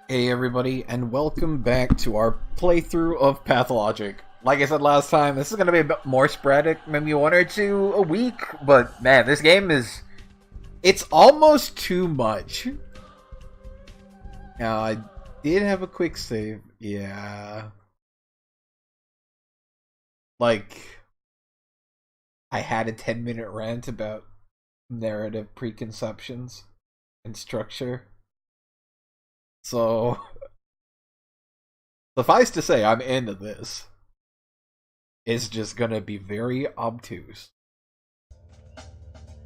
Hey everybody, and welcome back to our playthrough of Pathologic. Like I said last time, this is going to be a bit more sporadic, maybe one or two a week, but man, this game it's almost too much. Now, I did have a quick save, yeah. Like, I had a 10-minute rant about narrative preconceptions and structure. So, suffice to say, I'm into this. It's just gonna be very obtuse.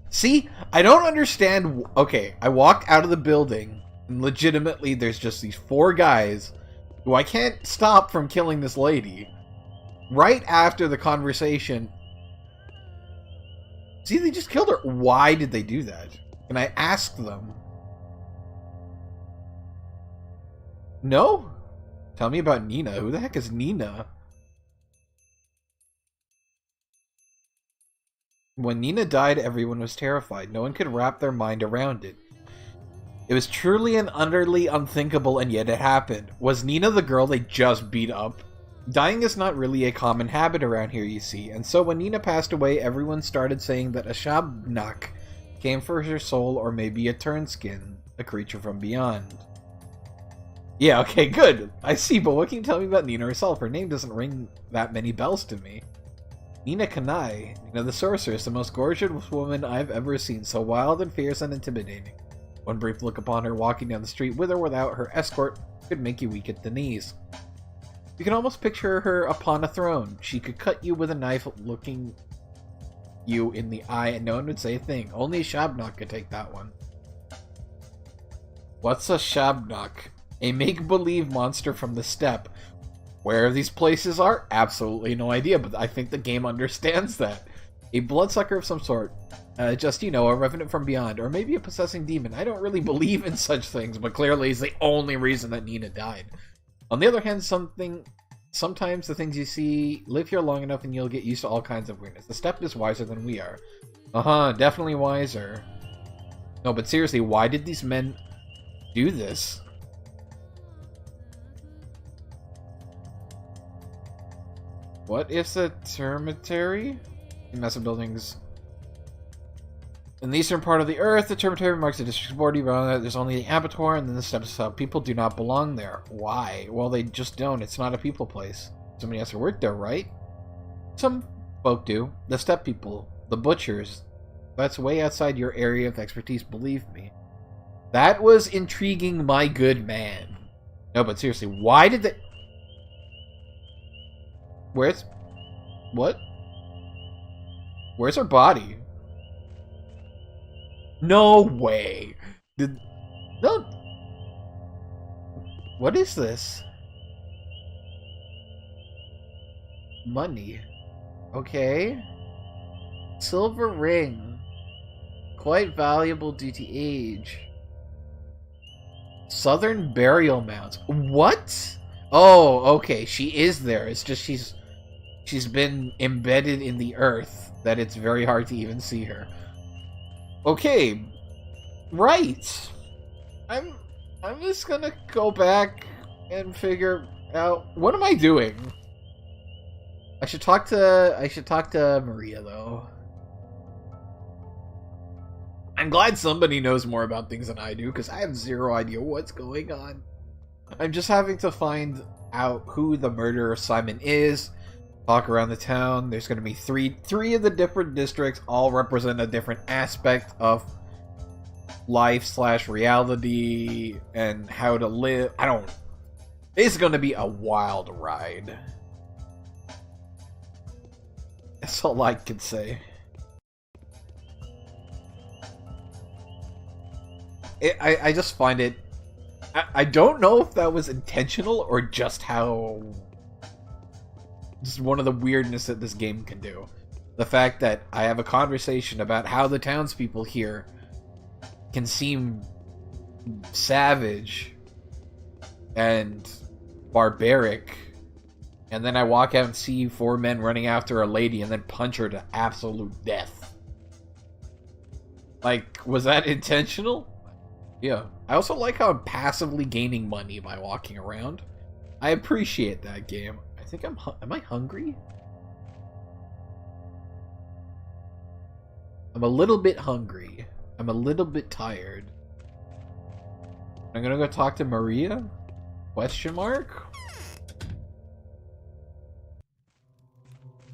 See, I don't understand. Okay, I walked out of the building, and legitimately, there's just these four guys who I can't stop from killing this lady. Right after the conversation. See, they just killed her. Why did they do that? Can I ask them? No? Tell me about Nina. Who the heck is Nina? When Nina died, everyone was terrified. No one could wrap their mind around it. It was truly and utterly unthinkable, and yet it happened. Was Nina the girl they just beat up? Dying is not really a common habit around here, you see, and so when Nina passed away, everyone started saying that a Shabnak came for her soul, or maybe a Turnskin, a creature from beyond. Yeah, okay, good. I see, but what can you tell me about Nina herself? Her name doesn't ring that many bells to me. Nina Kanai, Nina the Sorceress, the most gorgeous woman I've ever seen, so wild and fierce and intimidating. One brief look upon her walking down the street with or without her escort could make you weak at the knees. You can almost picture her upon a throne. She could cut you with a knife looking you in the eye and no one would say a thing. Only a Shabnak could take that one. What's a Shabnak? A make-believe monster from the steppe. Where these places are? Absolutely no idea, but I think the game understands that. A bloodsucker of some sort. Just, you know, a revenant from beyond. Or maybe a possessing demon. I don't really believe in such things, but clearly it's the only reason that Nina died. On the other hand, sometimes the things you see live here long enough and you'll get used to all kinds of weirdness. The steppe is wiser than we are. Definitely wiser. No, but seriously, why did these men do this? What is a termitary? Massive buildings. In the eastern part of the earth, the termitary marks the district's border. There's only the abattoir and then the steppes itself. People do not belong there. Why? Well, they just don't. It's not a people place. Somebody has to work there, right? Some folk do. The steppe people. The butchers. That's way outside your area of expertise, believe me. That was intriguing, my good man. No, but seriously, why did they... Where's... What? Where's her body? No way! No... What is this? Money. Okay. Silver ring. Quite valuable due to age. Southern burial mounds. What? Oh, okay. She is there. It's just she's been embedded in the earth that it's very hard to even see her. Okay. Right. I'm just gonna go back and figure out what am I doing? I should talk to Maria though. I'm glad somebody knows more about things than I do, because I have zero idea what's going on. I'm just having to find out who the murderer Simon is, talk around the town. There's going to be three of the different districts, all represent a different aspect of life/reality and how to live. It's going to be a wild ride. That's all I can say. I just find it... I don't know if that was intentional or just how... Just one of the weirdness that this game can do. The fact that I have a conversation about how the townspeople here can seem savage and barbaric, and then I walk out and see four men running after a lady and then punch her to absolute death. Like, was that intentional? Yeah. I also like how I'm passively gaining money by walking around. I appreciate that game. I think am I hungry? I'm a little bit hungry. I'm a little bit tired. I'm gonna go talk to Maria? Question mark?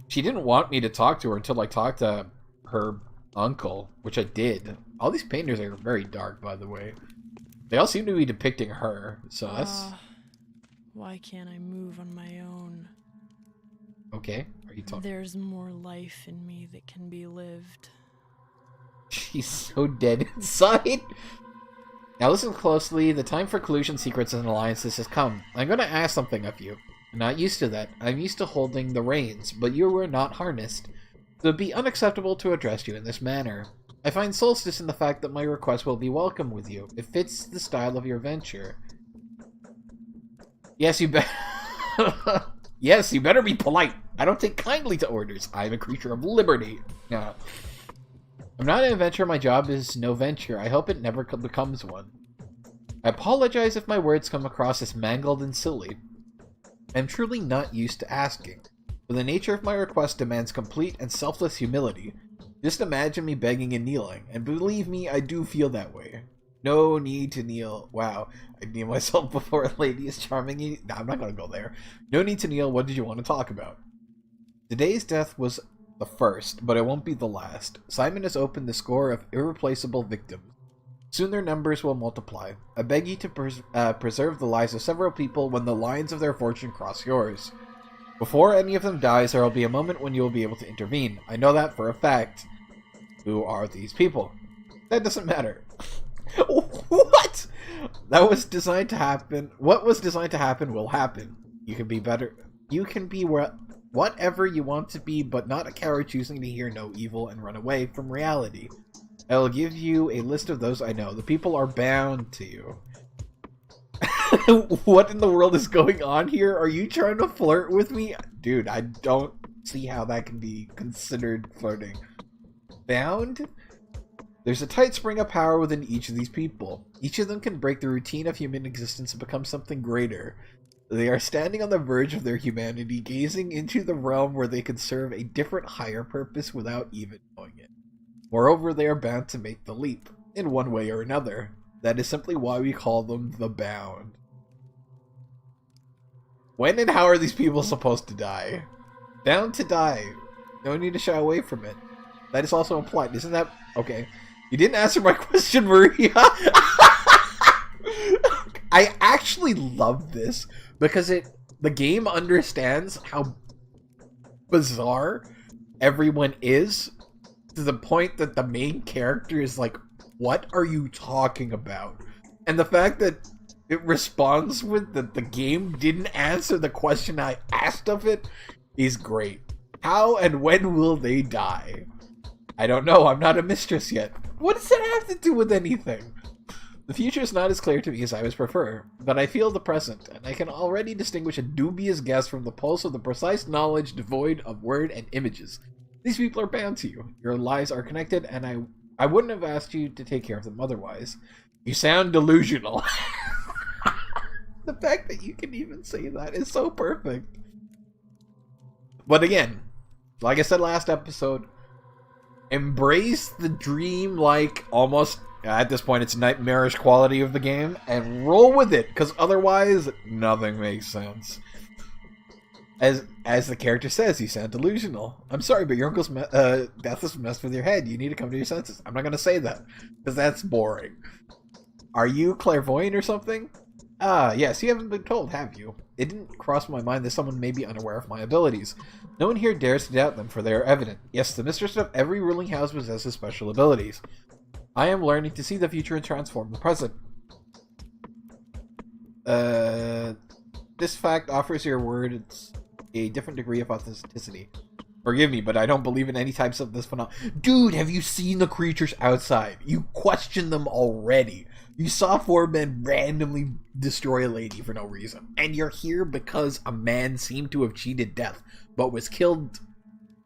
She didn't want me to talk to her until I talked to her uncle, which I did. All these painters are very dark, by the way. They all seem to be depicting her, so that's... Why can't I move on my own? Okay, are you talking? There's more life in me that can be lived. She's so dead inside. Now listen closely. The time for collusion, secrets, and alliances has come. I'm going to ask something of you. I'm not used to that. I'm used to holding the reins, but you were not harnessed. It would be unacceptable to address you in this manner. I find solstice in the fact that my request will be welcome with you. It fits the style of your venture. Yes, you better... Yes, you better be polite. I don't take kindly to orders. I am a creature of liberty. No. I'm not an adventurer. My job is no venture. I hope it never becomes one. I apologize if my words come across as mangled and silly. I'm truly not used to asking, but the nature of my request demands complete and selfless humility. Just imagine me begging and kneeling, and believe me, I do feel that way. No need to kneel. Wow, I kneel myself before a lady is charming you. No, I'm not going to go there. No need to kneel. What did you want to talk about? Today's death was the first, but it won't be the last. Simon has opened the score of irreplaceable victims. Soon their numbers will multiply. I beg you to preserve the lives of several people when the lines of their fortune cross yours. Before any of them dies, there will be a moment when you will be able to intervene. I know that for a fact. Who are these people? That doesn't matter. What? That was designed to happen. What was designed to happen will happen. You can be better. You can be whatever you want to be, but not a coward choosing to hear no evil and run away from reality. I will give you a list of those I know. The people are bound to you. What in the world is going on here? Are you trying to flirt with me? Dude, I don't see how that can be considered flirting. Bound? There's a tight spring of power within each of these people. Each of them can break the routine of human existence and become something greater. They are standing on the verge of their humanity, gazing into the realm where they can serve a different higher purpose without even knowing it. Moreover, they are bound to make the leap, in one way or another. That is simply why we call them the Bound. When and how are these people supposed to die? Bound to die. No need to shy away from it. That is also implied. Isn't that... Okay. You didn't answer my question, Maria. I actually love this because the game understands how bizarre everyone is, to the point that the main character is like, what are you talking about? And the fact that it responds with that the game didn't answer the question I asked of it is great. How and when will they die? I don't know. I'm not a mistress yet. What does that have to do with anything? The future is not as clear to me as I would prefer, but I feel the present, and I can already distinguish a dubious guess from the pulse of the precise knowledge devoid of word and images. These people are bound to you. Your lives are connected, and I wouldn't have asked you to take care of them otherwise. You sound delusional. The fact that you can even say that is so perfect. But again, like I said last episode, embrace the dream-like, almost, at this point, it's nightmarish quality of the game, and roll with it, because otherwise, nothing makes sense. As the character says, you sound delusional. I'm sorry, but your uncle's death has messed with your head. You need to come to your senses. I'm not going to say that, because that's boring. Are you clairvoyant or something? Ah, yes, you haven't been told, have you? It didn't cross my mind that someone may be unaware of my abilities. No one here dares to doubt them, for they are evident. Yes, the mistress of every ruling house possesses special abilities. I am learning to see the future and transform the present. This fact offers your words a different degree of authenticity. Forgive me, but I don't believe in any types of this phenomenon. Dude, have you seen the creatures outside? You question them already. You saw 4 men randomly destroy a lady for no reason. And you're here because a man seemed to have cheated death, but was killed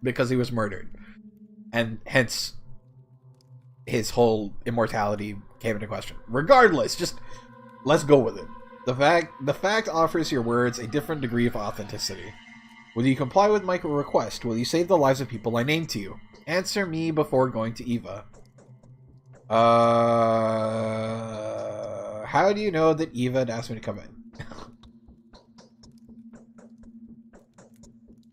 because he was murdered. And hence, his whole immortality came into question. Regardless, just let's go with it. The fact offers your words a different degree of authenticity. Will you comply with my request? Will you save the lives of people I name to you? Answer me before going to Eva. How do you know that Eva had asked me to come in?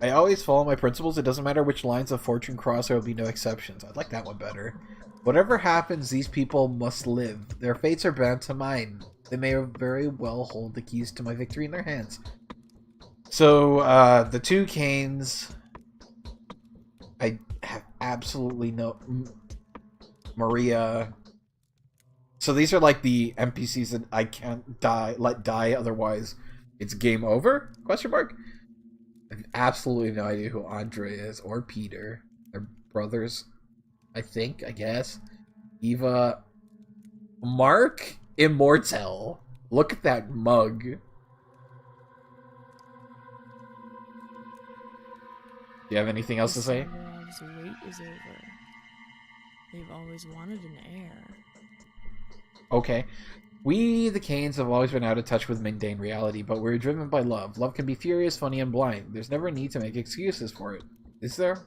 I always follow my principles. It doesn't matter which lines of fortune cross, there will be no exceptions. I like that one better. Whatever happens, these people must live. Their fates are bound to mine. They may very well hold the keys to my victory in their hands. So, the two Canes... I have absolutely no... Maria... So these are like the NPCs that I can't let die, otherwise it's game over? Question mark? I have absolutely no idea who Andre is, or Peter. They're brothers, I guess. Eva. Mark Immortal. Look at that mug. Do you have anything else to say? Samurov's wait is over. They've always wanted an heir. Okay. We, the Canes, have always been out of touch with mundane reality, but we're driven by love. Love can be furious, funny, and blind. There's never a need to make excuses for it. Is there?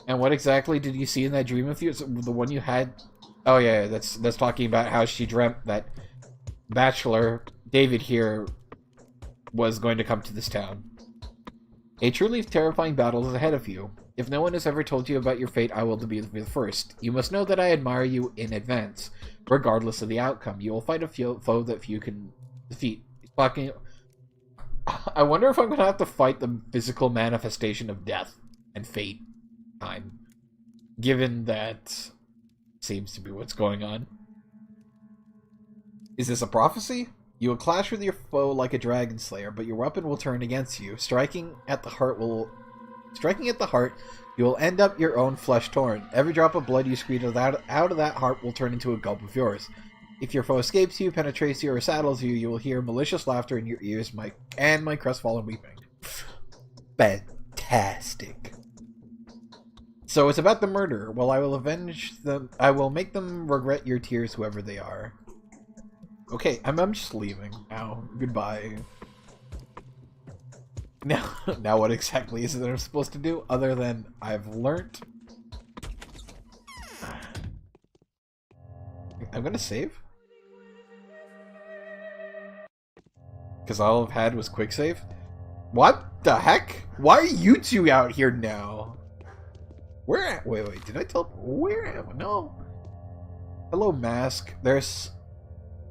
And what exactly did you see in that dream of you? The one you had? Oh yeah, that's talking about how she dreamt that Bachelor, David here, was going to come to this town. A truly terrifying battle is ahead of you. If no one has ever told you about your fate, I will be the first. You must know that I admire you in advance, regardless of the outcome. You will fight a foe that few can defeat. I wonder if I'm going to have to fight the physical manifestation of death and fate time, given that seems to be what's going on. Is this a prophecy? You will clash with your foe like a dragon slayer, but your weapon will turn against you. Striking at the heart, you will end up your own flesh torn. Every drop of blood you squeeze out of that heart will turn into a gulp of yours. If your foe escapes you, penetrates you, or saddles you, you will hear malicious laughter in your ears, my crestfallen weeping. Fantastic. So it's about the murder. Well, I will avenge them. I will make them regret your tears, whoever they are. Okay, I'm just leaving now. Goodbye. Now what exactly is it that I'm supposed to do, other than I've learnt? I'm gonna save? Because all I've had was quick save? What the heck? Why are you two out here now? Wait, did I tell... Where am I? No. Hello, Mask. There's...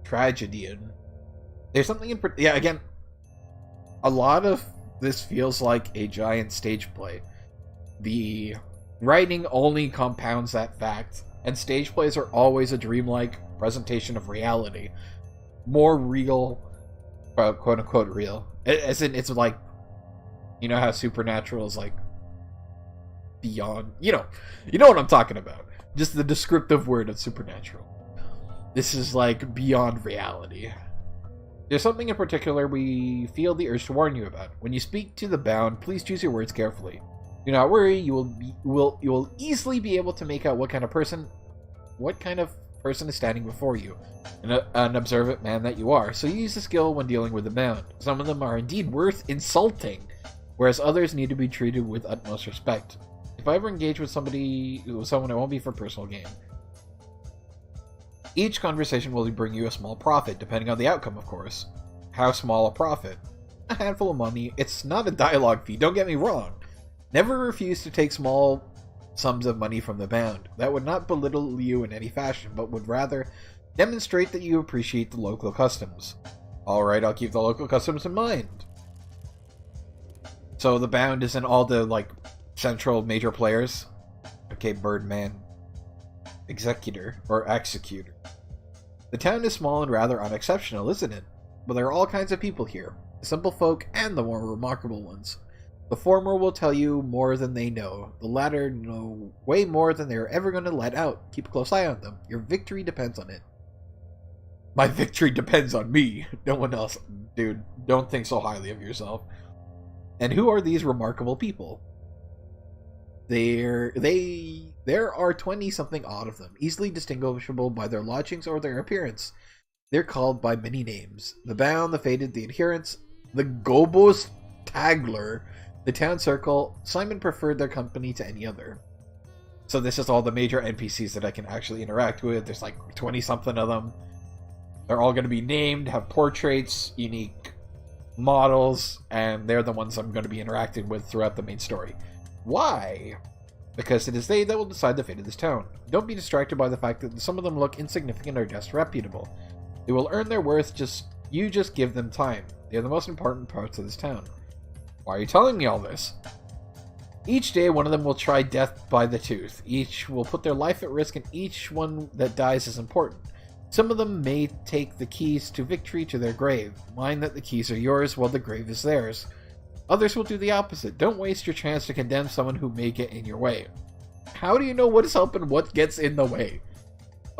Tragedian. There's something in... Yeah, again, a lot of this feels like a giant stage play. The writing only compounds that fact, and stage plays are always a dreamlike presentation of reality. More real, quote-unquote real. As in, it's like, you know how Supernatural is like beyond... You know what I'm talking about. Just the descriptive word of Supernatural. This is like beyond reality. There's something in particular we feel the urge to warn you about. When you speak to the bound, please choose your words carefully. Do not worry, you will easily be able to make out what kind of person is standing before you, and an observant man that you are. So use the skill when dealing with the bound. Some of them are indeed worth insulting, whereas others need to be treated with utmost respect. If I ever engage with someone, it won't be for personal gain. Each conversation will bring you a small profit, depending on the outcome, of course. How small a profit? A handful of money. It's not a dialogue fee, don't get me wrong. Never refuse to take small sums of money from the bound. That would not belittle you in any fashion, but would rather demonstrate that you appreciate the local customs. Alright, I'll keep the local customs in mind. So the bound isn't all the, like, central major players? Okay, Birdman. Executor, or executor. The town is small and rather unexceptional, isn't it? But there are all kinds of people here. The simple folk and the more remarkable ones. The former will tell you more than they know. The latter know way more than they're ever going to let out. Keep a close eye on them. Your victory depends on it. My victory depends on me. No one else. Dude, don't think so highly of yourself. And who are these remarkable people? They There are 20-something odd of them, easily distinguishable by their lodgings or their appearance. They're called by many names. The Bound, the Fated, the Adherents, the Gobos Tagler, the Town Circle. Simon preferred their company to any other. So this is all the major NPCs that I can actually interact with. There's like 20-something of them. They're all going to be named, have portraits, unique models, and they're the ones I'm going to be interacting with throughout the main story. Why? Because it is they that will decide the fate of this town. Don't be distracted by the fact that some of them look insignificant or disreputable. They will earn their worth, you just give them time. They are the most important parts of this town. Why are you telling me all this? Each day, one of them will try death by the tooth. Each will put their life at risk, and each one that dies is important. Some of them may take the keys to victory to their grave. Mind that the keys are yours while the grave is theirs. Others will do the opposite. Don't waste your chance to condemn someone who may get in your way. How do you know what is help and what gets in the way?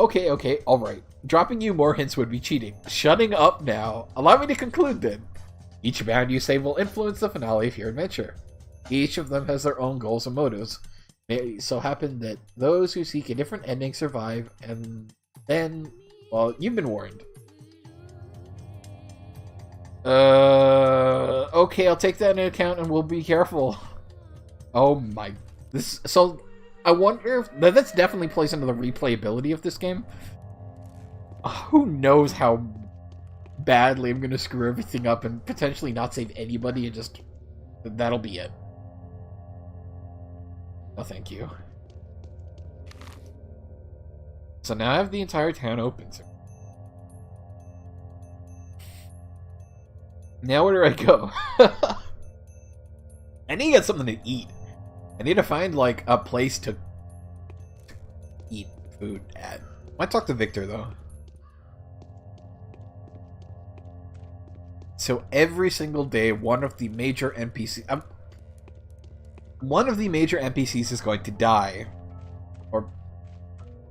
Okay, alright. Dropping you more hints would be cheating. Shutting up now. Allow me to conclude then. Each bound you save will influence the finale of your adventure. Each of them has their own goals and motives. May so happen that those who seek a different ending survive, and then, well, you've been warned. Okay, I'll take that into account and we'll be careful. Oh my... So, I wonder if... That's definitely plays into the replayability of this game. Who knows how badly I'm gonna screw everything up and potentially not save anybody and just... That'll be it. No, thank you. So now I have the entire town open. Now where do I go? I need to get something to eat. I need to find, like, a place to eat food at. Might talk to Victor, though. So every single day, one of the major NPCs is going to die. Or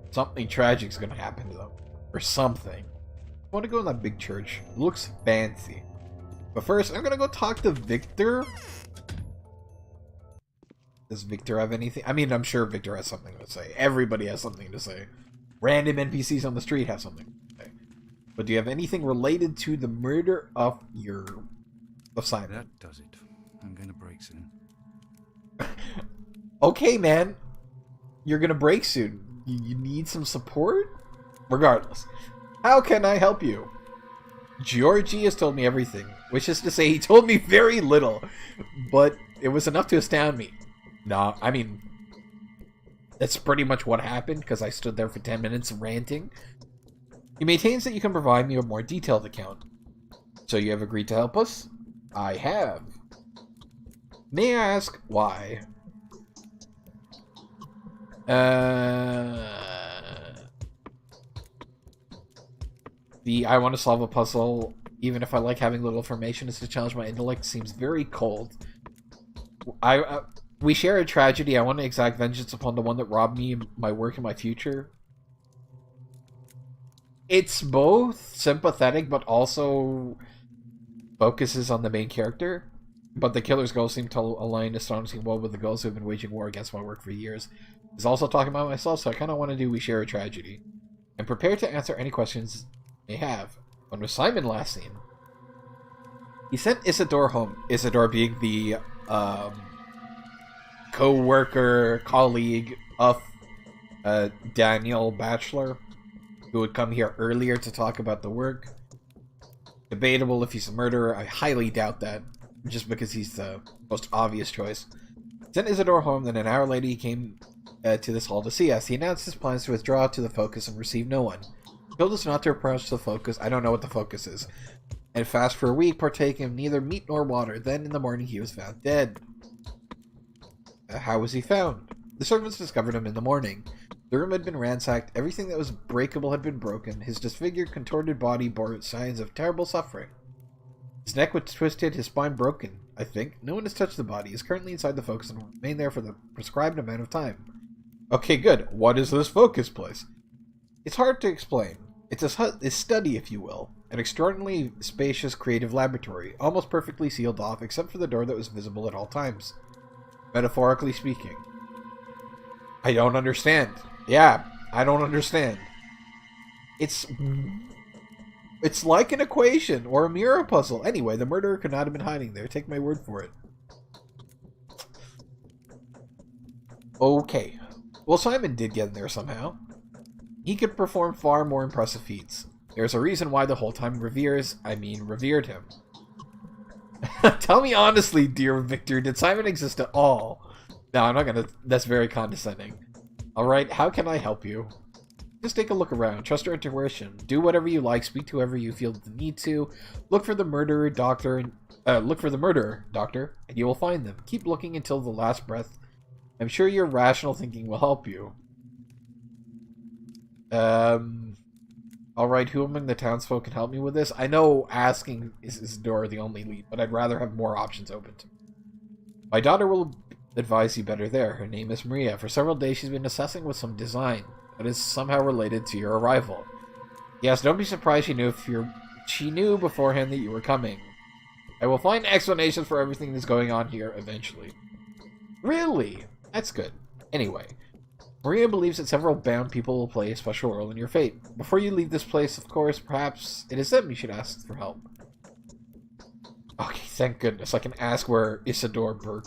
something tragic is going to happen to them. Or something. I want to go in that big church. It looks fancy. But first, I'm going to go talk to Victor. Does Victor have anything? I mean, I'm sure Victor has something to say. Everybody has something to say. Random NPCs on the street have something to say. But do you have anything related to the murder of Simon? That does it. I'm going to break soon. Okay, man. You're going to break soon. You need some support? Regardless. How can I help you? Georgie has told me everything, which is to say he told me very little, but it was enough to astound me. Nah, I mean, that's pretty much what happened, because I stood there for 10 minutes ranting. He maintains that you can provide me a more detailed account. So you have agreed to help us? I have. May I ask why? I want to solve a puzzle, even if I like having little information, is to challenge my intellect, seems very cold. We share a tragedy. I want to exact vengeance upon the one that robbed me of my work and my future. It's both sympathetic, but also focuses on the main character. But the killer's goals seem to align astonishingly well with the goals who have been waging war against my work for years. He's also talking about myself, so I kind of want to do We Share a Tragedy. I'm prepared to answer any questions may have. When was Simon last seen? He sent Isidore home. Isidore being the co-worker, colleague of Daniel Bachelor, who would come here earlier to talk about the work. Debatable if he's a murderer. I highly doubt that, just because he's the most obvious choice. Sent Isidore home, then an hour later he came to this hall to see us. He announced his plans to withdraw to the focus and receive no one. Told us not to approach the focus. I don't know what the focus is. And fast for a week, partaking of neither meat nor water. Then in the morning he was found dead. How was he found? The servants discovered him in the morning. The room had been ransacked. Everything that was breakable had been broken. His disfigured, contorted body bore signs of terrible suffering. His neck was twisted, his spine broken, I think. No one has touched the body. He is currently inside the focus and will remain there for the prescribed amount of time. Okay, good. What is this focus place? It's hard to explain. It's a study, if you will. An extraordinarily spacious creative laboratory, almost perfectly sealed off, except for the door that was visible at all times. Metaphorically speaking. I don't understand. Yeah, I don't understand. It's like an equation or a mirror puzzle. Anyway, the murderer could not have been hiding there. Take my word for it. Okay. Well, Simon did get in there somehow. He could perform far more impressive feats. There's a reason why the whole time revered him. Tell me honestly, dear Victor, did Simon exist at all? No, I'm not gonna... That's very condescending. Alright, how can I help you? Just take a look around. Trust your intuition. Do whatever you like. Speak to whoever you feel the need to. Look for the murderer, doctor, and you will find them. Keep looking until the last breath. I'm sure your rational thinking will help you. Alright, who among the townsfolk can help me with this? I know asking Isidore the only lead, but I'd rather have more options open to me. My daughter will advise you better there. Her name is Maria. For several days she's been assessing with some design that is somehow related to your arrival. Yes, don't be surprised she knew beforehand that you were coming. I will find explanations for everything that's going on here eventually. Really? That's good. Anyway, Maria believes that several bound people will play a special role in your fate. Before you leave this place, of course, perhaps it is them you should ask for help. Okay, thank goodness. I can ask where Isidore Burke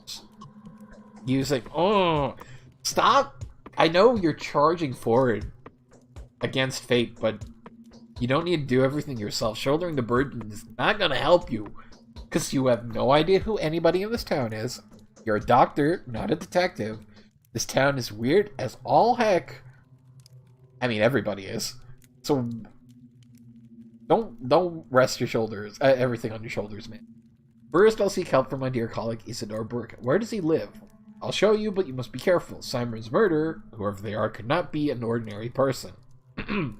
is. Using... Oh! Stop! I know you're charging forward against fate, but you don't need to do everything yourself. Shouldering the burden is not going to help you, because you have no idea who anybody in this town is. You're a doctor, not a detective. This town is weird as all heck. I mean, everybody is. So don't rest your shoulders, everything on your shoulders, man. First, I'll seek help from my dear colleague Isidore Burke. Where does he live? I'll show you, but you must be careful. Simon's murderer, whoever they are, could not be an ordinary person. I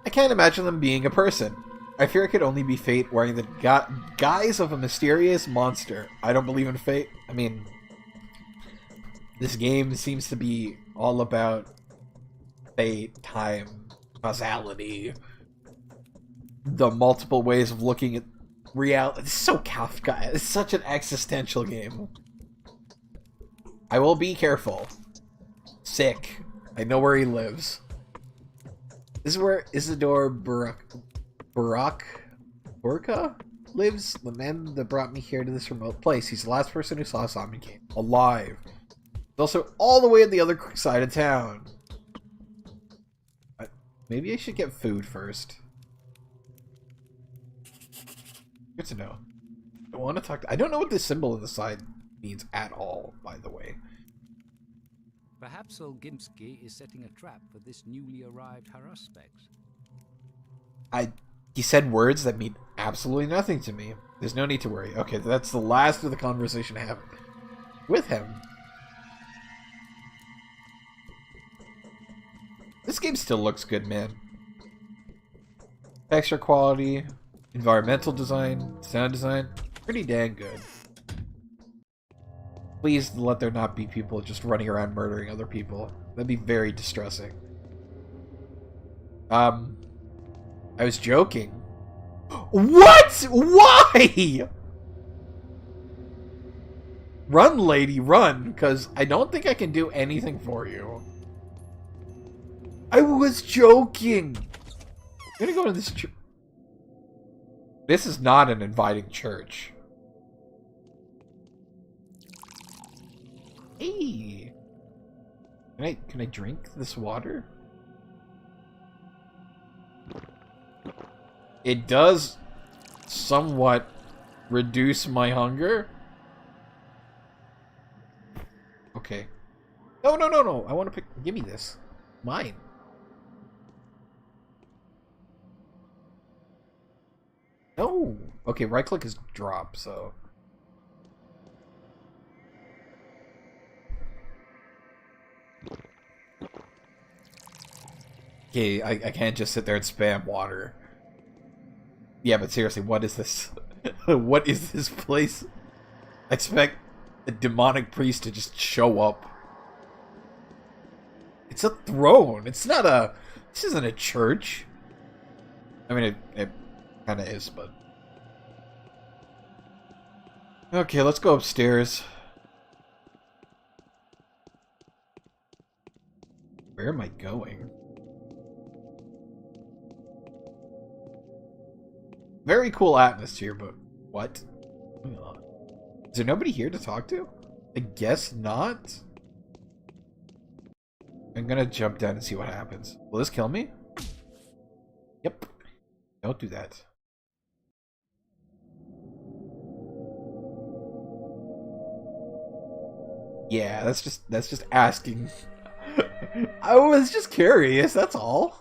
can't imagine them being a person. I fear it could only be fate wearing the guise of a mysterious monster. I don't believe in fate. I mean, this game seems to be all about fate, time, causality, the multiple ways of looking at reality. It's so Kafka. It's such an existential game. I will be careful. Sick. I know where he lives. This is where Isidore Burka lives, the man that brought me here to this remote place. He's the last person who saw Simon King alive. He's also all the way on the other side of town. Maybe I should get food first. Good to know. I want to talk to... I don't know what this symbol on the side means at all, by the way. Perhaps Olgimsky is setting a trap for this newly arrived Haruspect. He said words that mean absolutely nothing to me. There's no need to worry. Okay, that's the last of the conversation I have with him. This game still looks good, man. Texture quality, environmental design, sound design, pretty dang good. Please let there not be people just running around murdering other people. That'd be very distressing. I was joking. What? Why? Run, lady, run, because I don't think I can do anything for you. I was joking. I'm gonna go to this church. This is not an inviting church. Hey. Can I drink this water? It does somewhat reduce my hunger. Okay. No. I want to pick... Give me this. Mine. No. Okay, right click is drop, so... Okay, I can't just sit there and spam water. Yeah, but seriously, what is this? What is this place? I expect a demonic priest to just show up. It's a throne. It's not a... This isn't a church. I mean, it kind of is, but... Okay, let's go upstairs. Where am I going? Very cool atmosphere, but what? Is there nobody here to talk to? I guess not. I'm gonna jump down and see what happens. Will this kill me? Yep. Don't do that. Yeah, that's just asking. I was just curious, that's all.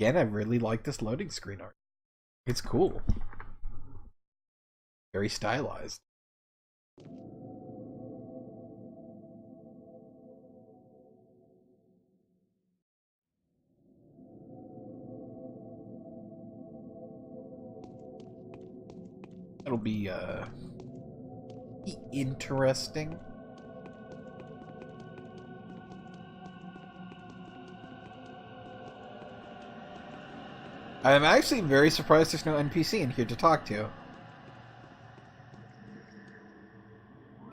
Again, I really like this loading screen art. It's cool. Very stylized. It'll be interesting. I'm actually very surprised there's no NPC in here to talk to.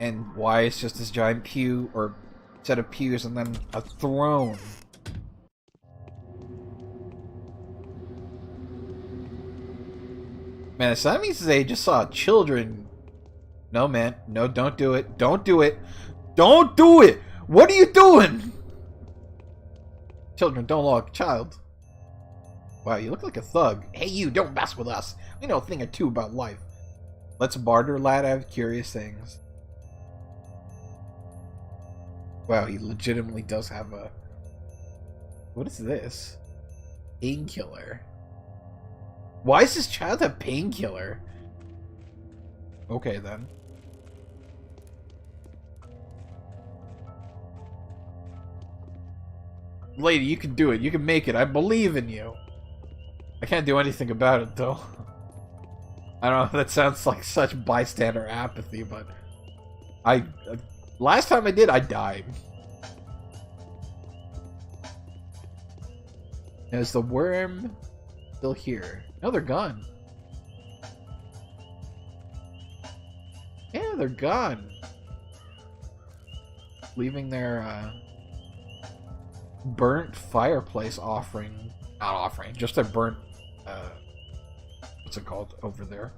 And why it's just this giant pew, or set of pews, and then a throne. Man, so that means they just saw children. No, man. No, don't do it. Don't do it. Don't do it! What are you doing? Children, don't log. Child. Wow, you look like a thug. Hey, you, don't mess with us. We know a thing or two about life. Let's barter, lad. I have curious things. Wow, he legitimately does have a... What is this? Painkiller. Why does this child have painkiller? Okay, then. Lady, you can do it. You can make it. I believe in you. I can't do anything about it, though. I don't know if that sounds like such bystander apathy, but... Last time I did, I died. Is the worm still here? No, they're gone. Yeah, they're gone. Leaving their burnt fireplace offering. Not offering, just a burnt what's it called over there?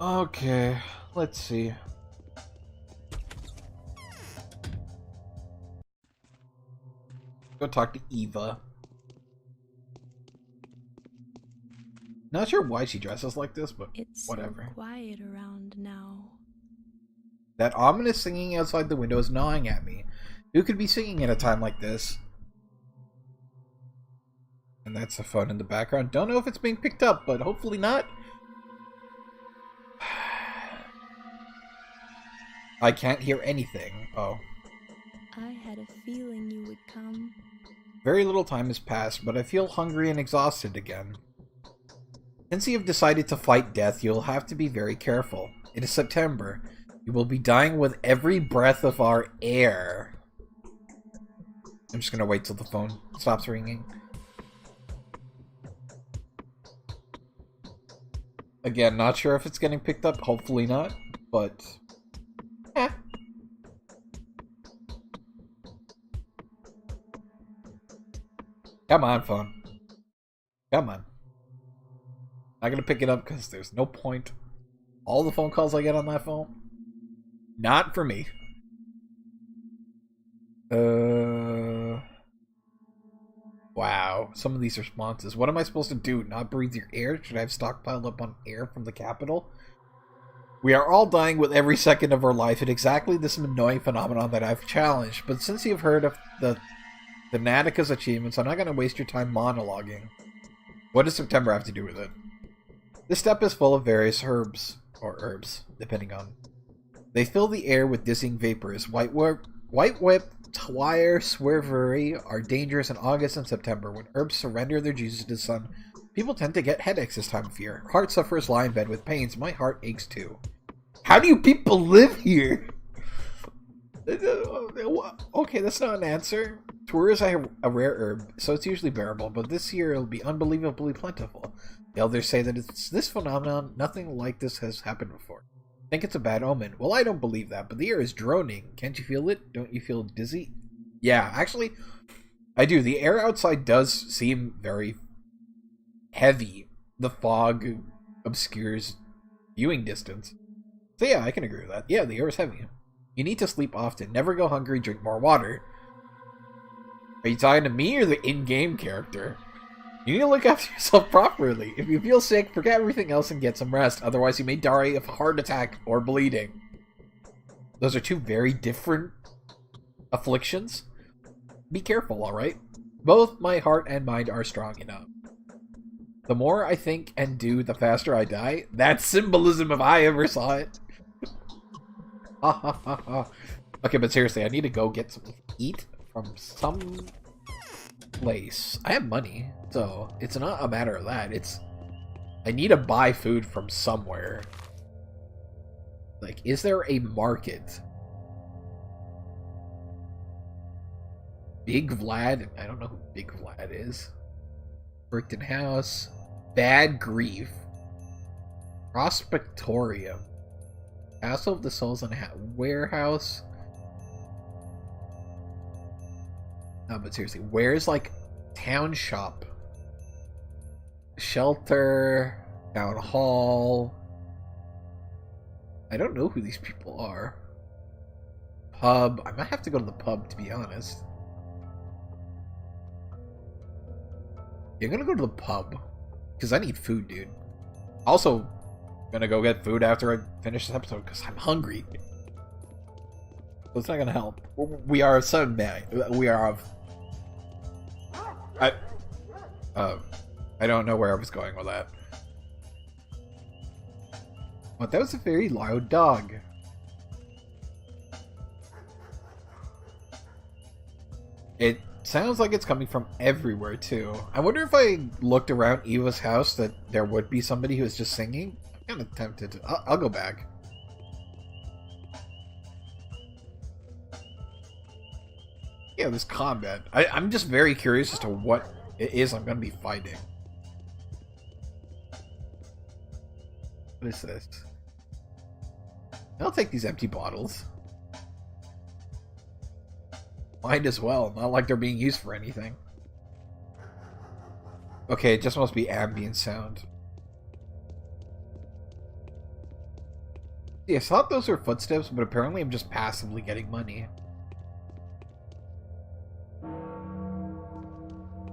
Okay, let's see. Go talk to Eva. Not sure why she dresses like this, but it's whatever. So quiet around now. That ominous singing outside the window is gnawing at me. Who could be singing at a time like this? And that's the phone in the background. Don't know if it's being picked up, but hopefully not. I can't hear anything. Oh. I had a feeling you would come. Very little time has passed, but I feel hungry and exhausted again. Since you have decided to fight death, you'll have to be very careful. It is September. You will be dying with every breath of our air. I'm just gonna wait till the phone stops ringing. Again, not sure if it's getting picked up. Hopefully not, but... Come on, phone. Come on. Not gonna pick it up because there's no point. All the phone calls I get on that phone, not for me. Wow. Some of these responses. What am I supposed to do? Not breathe your air? Should I have stockpiled up on air from the capital? We are all dying with every second of our life at exactly this annoying phenomenon that I've challenged. But since you've heard of the Natika's achievements, I'm not going to waste your time monologuing. What does September have to do with it? This steppe is full of various herbs, or herbs, depending on. They fill the air with dizzying vapors. White whip, twire, swervery are dangerous in August and September. When herbs surrender their juices to the sun, people tend to get headaches this time of year. Heart sufferers lie in bed with pains. My heart aches too. How do you people live here? Okay, that's not an answer. Twir is a rare herb, so it's usually bearable, but this year it'll be unbelievably plentiful. The elders say that it's this phenomenon, nothing like this has happened before. Think it's a bad omen. Well, I don't believe that, but the air is droning. Can't you feel it? Don't you feel dizzy? Yeah, actually, I do. The air outside does seem very heavy. The fog obscures viewing distance. So yeah, I can agree with that. Yeah, the air is heavy. You need to sleep often. Never go hungry. Drink more water. Are you talking to me or the in-game character? You need to look after yourself properly. If you feel sick, forget everything else and get some rest. Otherwise, you may die of a heart attack or bleeding. Those are two very different afflictions. Be careful, alright? Both my heart and mind are strong enough. The more I think and do, the faster I die. That's symbolism if I ever saw it. Ha ha ha ha. Okay, but seriously, I need to go get some eat from some place. I have money, so it's not a matter of that. It's I need to buy food from somewhere. Like, is there a market? Big Vlad? I don't know who Big Vlad is. Brickton House. Bad Grief. Prospectorium. Castle of the Souls and Warehouse. No, but seriously, where's like town shop? Shelter. Town hall. I don't know who these people are. Pub. I might have to go to the pub, to be honest. Yeah, I'm gonna go to the pub. Because I need food, dude. Also, gonna go get food after I finish this episode, because I'm hungry. So it's not gonna help. We are of some man. We are of... I don't know where I was going with that. But that was a very loud dog. It sounds like it's coming from everywhere, too. I wonder if I looked around Eva's house that there would be somebody who was just singing. I'm kind of tempted to... I'll go back. Yeah, this combat. I'm just very curious as to what it is I'm going to be fighting. What is this? I'll take these empty bottles. Might as well. Not like they're being used for anything. Okay, it just must be ambient sound. Yeah, I thought those were footsteps, but apparently I'm just passively getting money.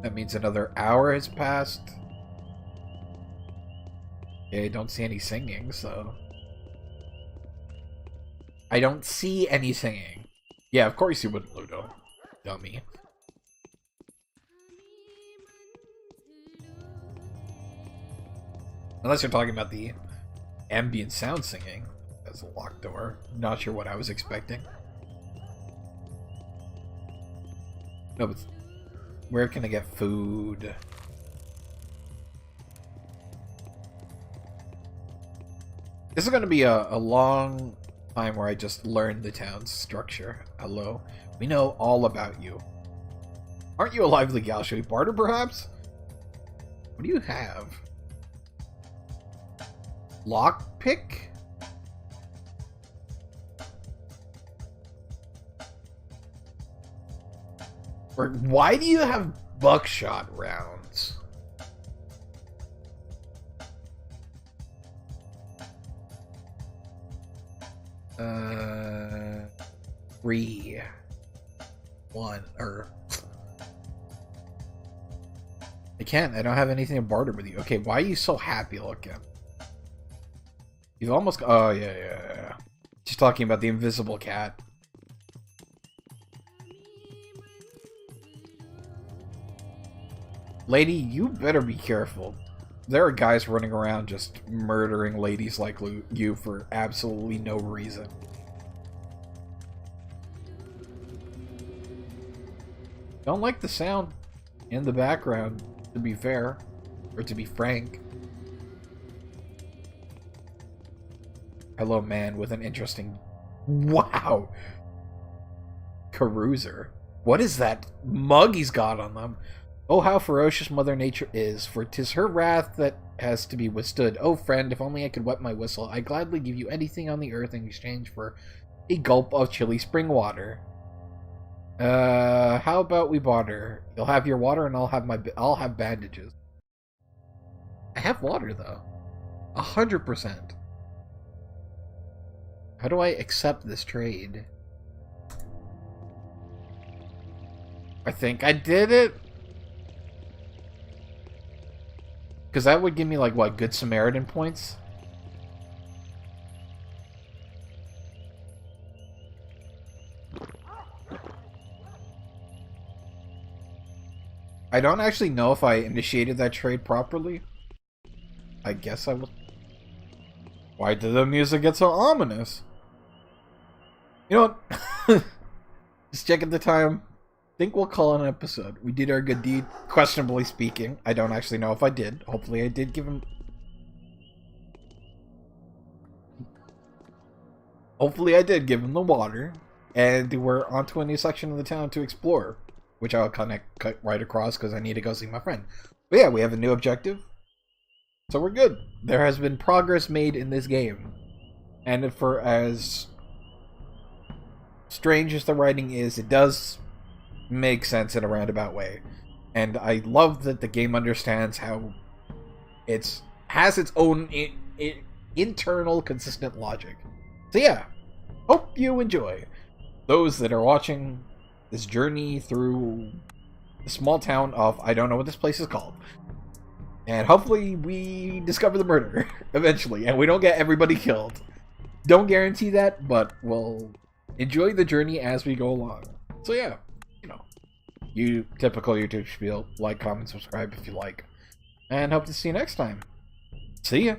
That means another hour has passed. Okay, I don't see any singing, so... I don't see any singing. Yeah, of course you wouldn't, Ludo. Dummy. Unless you're talking about the ambient sound singing. That's a locked door. Not sure what I was expecting. No, but where can I get food? This is going to be a long time where I just learn the town's structure. Hello. We know all about you. Aren't you a lively gal? Should we barter, perhaps? What do you have? Lockpick? Or why do you have buckshot rounds? Three. One, or... I can't, I don't have anything to barter with you. Okay, why are you so happy looking? You've almost... Oh, yeah. She's talking about the invisible cat. Lady, you better be careful. There are guys running around just murdering ladies like you for absolutely no reason. Don't like the sound in the background, to be fair. Or to be frank. Hello, man, with an interesting... Wow! Caruser. What is that mug he's got on them? Oh, how ferocious Mother Nature is, for 'tis her wrath that has to be withstood. Oh, friend, if only I could wet my whistle. I'd gladly give you anything on the earth in exchange for a gulp of chilly spring water. How about we barter? You'll have your water and I'll have bandages. I have water, though. 100%. How do I accept this trade? I think I did it. Because that would give me, like, what, Good Samaritan points? I don't actually know if I initiated that trade properly. I guess I will. Why did the music get so ominous? You know what? Just checking the time. Think we'll call it an episode. We did our good deed, questionably speaking. I don't actually know if I did. Hopefully I did give him... Hopefully I did give him the water. And we're onto a new section of the town to explore. Which I'll cut right across because I need to go see my friend. But yeah, we have a new objective. So we're good. There has been progress made in this game. And for as strange as the writing is, it does make sense in a roundabout way. And I love that the game understands how it has its own internal consistent logic. So yeah, hope you enjoy. Those that are watching this journey through the small town of, I don't know what this place is called. And hopefully we discover the murder eventually, and we don't get everybody killed. Don't guarantee that, but we'll enjoy the journey as we go along. So yeah, typical YouTube spiel. Like, comment, subscribe if you like. And hope to see you next time. See ya!